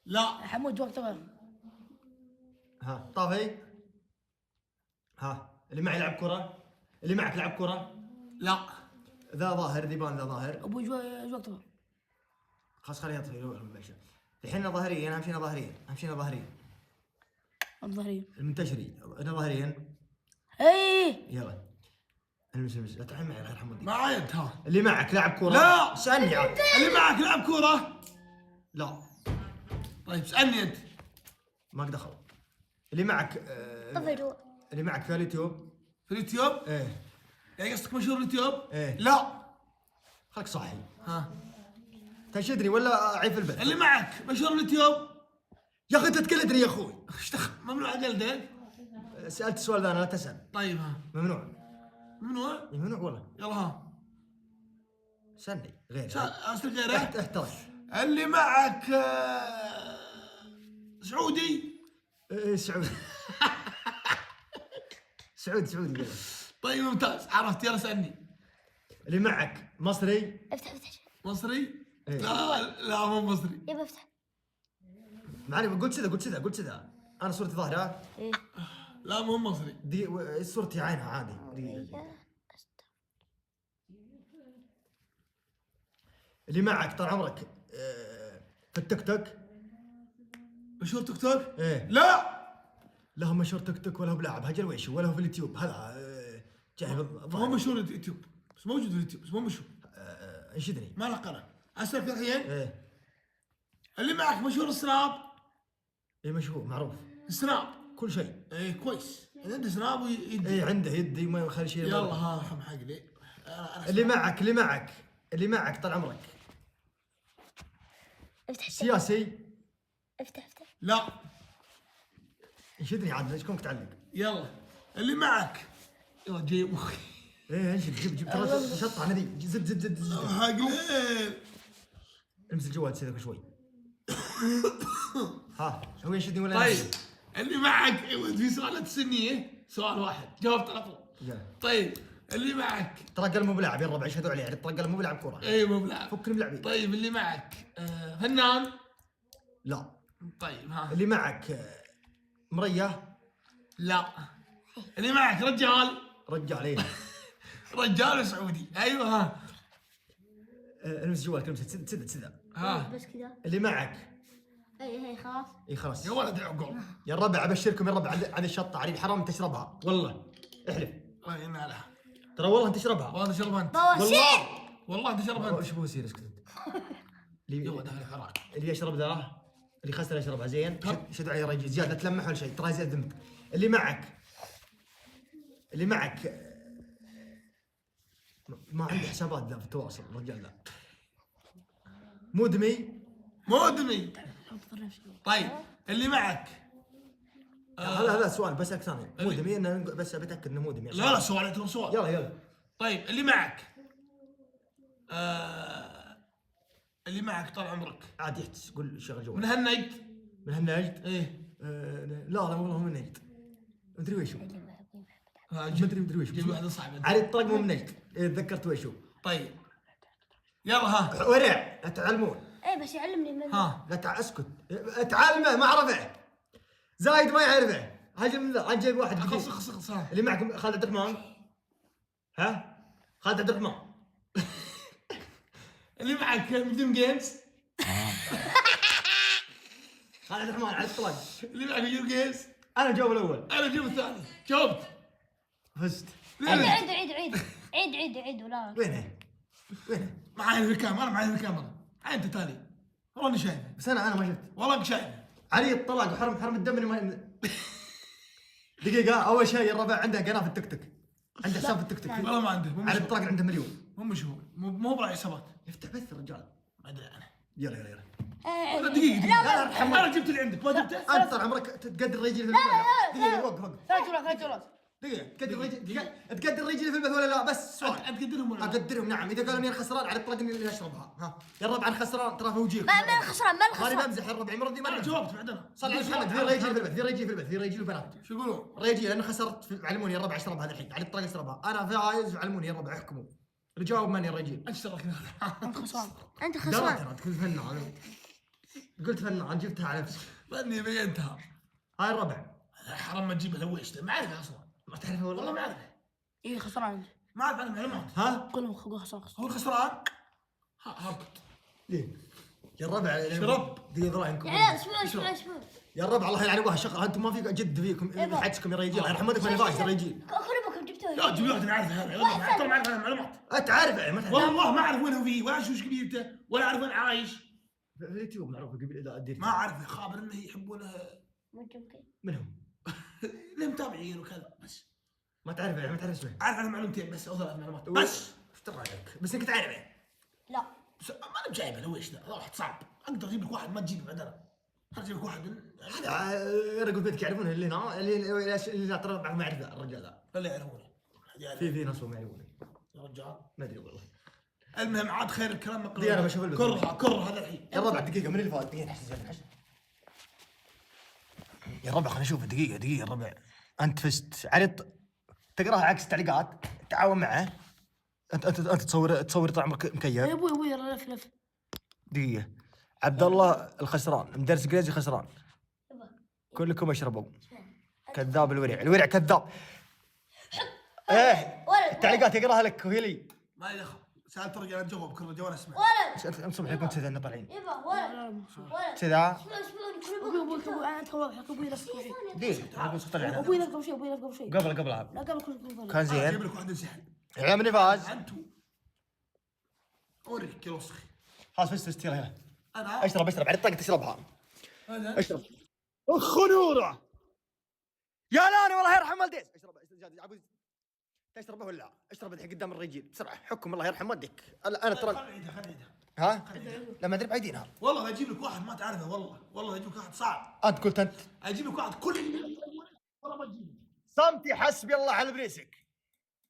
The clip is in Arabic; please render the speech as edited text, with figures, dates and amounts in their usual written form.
لا. حمود وقته. ها طافي. ها اللي معي يلعب كرة. اللي معك يلعب كرة. لا. ذا ظاهر ذيبان ذا ظاهر. ابو وقته. خلاص خليها يطفي. الحين ظاهريا اهم شيء ظاهريا. اهم شيء ظاهريا. الظهري. المنتشري انا ظاهريا. اي. يلا. المس لا تعال معي غير حمودي. معاي انت. ها. اللي معك لاعب كرة. لا. اسألني عاد. اللي معك لعب كورة. لا. طيب اسألني انت. ماك دخل. اللي معك تفضل. اللي معك في اليوتيوب. في اليوتيوب. ايه. يعني قصدك مشهور اليوتيوب؟ إيه. لا. خلك صاحي. ها. تنشدني ولا اعيد في البث؟ اللي معك مشهور اليوتيوب؟ يا اخي انت تقلدني يا اخوي. ممنوع قلدك. سالت السؤال ذا انا لا تسال. طيب ها. ممنوع. ممنوع؟ ممنوع والله. يلا ها. سني غير. اسال غيره. احترش. اللي معك سعودي؟ إيه سعودي. سعودي والله. طيب ممتاز عرفت يلا اسالني. اللي معك مصري. افتح. مصري؟ إيه. لا مو مصري. يبا افتح. معلي قلت كذا انا صورتي ظاهره. ايه. لا مو مصري. دي صورتي عينها عادي. دقيقة. اللي معك طال عمرك في التيك توك. مشهور تيك توك؟ ايه. لا. لا هو مشهور تيك توك ولا هو بلاعب هجل ويش ولا هو في اليوتيوب هذا جاي هو مشهور اليوتيوب بس موجود في اليوتيوب بس مو مشهور. انشدني. ما له قناة. اسالك الحين. ايه. اللي معك مشهور السناب؟ ايه مشهور معروف. السناب. كل شيء. ايه كويس. اذا عنده سناب ويدي. ايه عنده يدي ما يخلي شيء. يلا ها رحم حق لي. اللي معك طال عمرك افتح. سياسي. افتح. لا. انشدني عاد ليش كونك تعلق. يلا. اللي معك. يلا جاي مخي. ايه انشد جيب ترى شطع ندي زد حق ليل. امس الجوال تسيدك شوي. ها هو ينشدني ولا طيب ينشد؟ اللي معك في سؤال تسنيه سؤال واحد جاوبت على طول. يلا. طيب اللي معك. ترى قلب مو بلاعب يا الربع يشهدوا عليه يعني ترى قلب مو بلاعب كوره. اي مو بلعب. فكني بلعبي. طيب اللي معك فنان؟ لا. طيب ها. اللي معك مريه. لا. اللي معك رجال؟ رجال ايه. رجال سعودي ايوه ها. المس جوالك سد. ها. بس كذا. اللي معك. اي خلاص. اي خلاص. يا ولد العقول. يا الربع ابشركم يا الربع عاد الشطه علي حرام تشربها والله. احلف. الله يعين عليها. ترى والله انت تشربها. والله تشرب انت. بواسير. والله انت تشرب انت. ايش بوسير اسكت انت. يا ولد اهل حراك. اللي يشرب ذا اللي خسر يشربها زين. شدوا علي يا رجل زياده لا تلمح ولا شيء ترى زياده ذمتك. اللي معك ما عنده حسابات ذا في التواصل الرجال ذا. مدمي. طيب اللي معك. هذا سؤال بس ثاني. مدمي انه بس بتاكد انه مدمي. لا سؤال ترى سؤال. يلا. طيب اللي معك. اللي معك طال عمرك. عاد يحتس قول شغل جوال. من هالنجد. من هالنجد؟ ايه. لا والله من نجد. مدري ويش هو. مدري ويش جيب واحد صعب. علي الطرق مو من نجد. تذكرت ويش هو. طيب يلا ها. ورع لا تعلمون. اي بس يعلمني من. ها. لا اسكت تعلمه ما عرفه. زايد ما يعرفه. هاجم من ذا جايب واحد جديد. خلص ها. اللي معك خالد عبد الرحمن. ها خالد عبد الرحمن. اللي معك فيديو جيمز. خالد عبد الرحمن على الطلاق. اللي معك فيديو جيمز. انا الجواب الاول. انا الجواب الثاني. جاوبت. فزت. عيد ولا. وينه؟ معاي الكاميرا. انا معاي الكاميرا. انت تالي. والله اني شايفه. بس انا ما شفت. والله انك شايفه. علي الطلاق وحرم الدم اللي ما دقيقة أول شيء الربع عنده قناة في التيك توك. عنده حساب في التيك توك. والله ما عنده. علي الطلاق عنده مليون. مو مشهور. مو براعي حسابات. يفتح بث الرجال. ما ادري انا. يلا. دقيقة. لا انا جبت اللي عندك ما جبته. أنت طال عمرك تقدر رجلي في البث. دقيقة وقف. ثلاث جولات. دقيقة تقدر رجلي في البث ولا لا بس سؤال. انت تقدرهم ولا لا؟ أقدرهم نعم إذا قالوا إني خسران على الطلاق إني أشربها. ها يا الربع أنا خسران ترى في وجهك. ما خسران ماني بمزح الربع مرضي انا ما جاوبت بعدين. صل على محمد في رجلي في البث في رجلي البنات. شو يقولون؟ رجلي لأن خسرت علموني يا الربع أشربها الحين على الطلاق أشربها أنا فايز وعلموني يا الربع احكموا. اللي جاوب ماني الرجل. انت اشترك. انت خسران. ترى تكون فنان. قلت فنان جبتها على نفسك. فني بينتها. هاي الربع. حرام ما تجيبه لويشته، ما اعرفه اصلا. ما تعرفه والله. والله ما اعرفه. ايه خسران. ما اعرف عنه معلومات. ها؟ كلهم خسران. هو الخسران. هربط. ليه؟ يا الربع شرب. دقيقة دراعمكم. يا عيال شوي. يا الربع الله يلعن ابوها شغله، انتم ما في جد فيكم إيه بقى؟ حجكم يا رجال، الله يرحمكم من الفايز يا رجال. كلكم جبتوه. لا جيب واحد انا عارف هذا، والله ترى ما اعرف عنه معلومات. انت عارف ما تعرف. والله ما اعرف وين هو فيه، ولا شو كبيرته، ولا اعرف وين عايش. في اليوتيوب معروف قبل اذا ادير. ما اعرف خابر انه يحبونه. منهم؟ اللي متابعين وكذا بس. ما تعرف ما تعرف اسمه. عارف عنه معلومتين بس او 3 معلومات بس. ايش ترى عليك؟ بس انك تعرفه. لا. بس ما انا بجايبه لويش ذا، واحد صعب. اقدر اجيب لك واحد ما تجيبه بعدنا. اجيب لك واحد هذا رجل بيتك يعرفونه اللي هنا اللي ترى بعض ما يعرفه الرجال ذا. لا يعرفونه. في ناس ما يعرفونه. يا رجال ما ادري والله. المهم عاد خير الكلام مقلوب. دي أنا بشوف البس. كرها هذا الحين. يا الربع دقيقة من اللي فات دقيقة نحس يا الربع خلينا نشوف دقيقة الربع. أنت فزت علي تقراها عكس التعليقات، تعاون معه. أنت تصور طال عمرك مكيف. يا ابوي لف. دقيقة. عبد الله الخسران، مدرس انجليزي خسران. كلكم اشربوا. كذاب الورع كذاب. ايه التعليقات يقراها لك وهي لي. ما يدخل. سالت رجال جواب كل رجال اسمع. ولد. صبح يكون كذا طالعين. يبا ولد. كذا. ابوي انت واضح ابوي لف قبل شيء. دقيقة طلعنا. ابوي لف قبل شيء. قبلها. لا قبل كل كان زين. اجيب لك واحد سحر. يا من فاز. انتو. اوريك يا وسخ. خلاص فزت يلا هنا. انا اشرب على الطاقة تشربها. هذا اشرب. خنورة. يا لاني والله يرحم والديك. اشرب تشربه ولا لا؟ اشرب الحين قدام الرجال بسرعة، حكم الله يرحم والديك. انا ترى خليها. ها؟ لا ما ادري بعيدينها. والله بجيب لك واحد ما تعرفه، والله بجيب لك واحد صعب. انت قلت انت اجيب لك واحد كل والله ما تجيبه. صمتي حسبي الله على بريسك.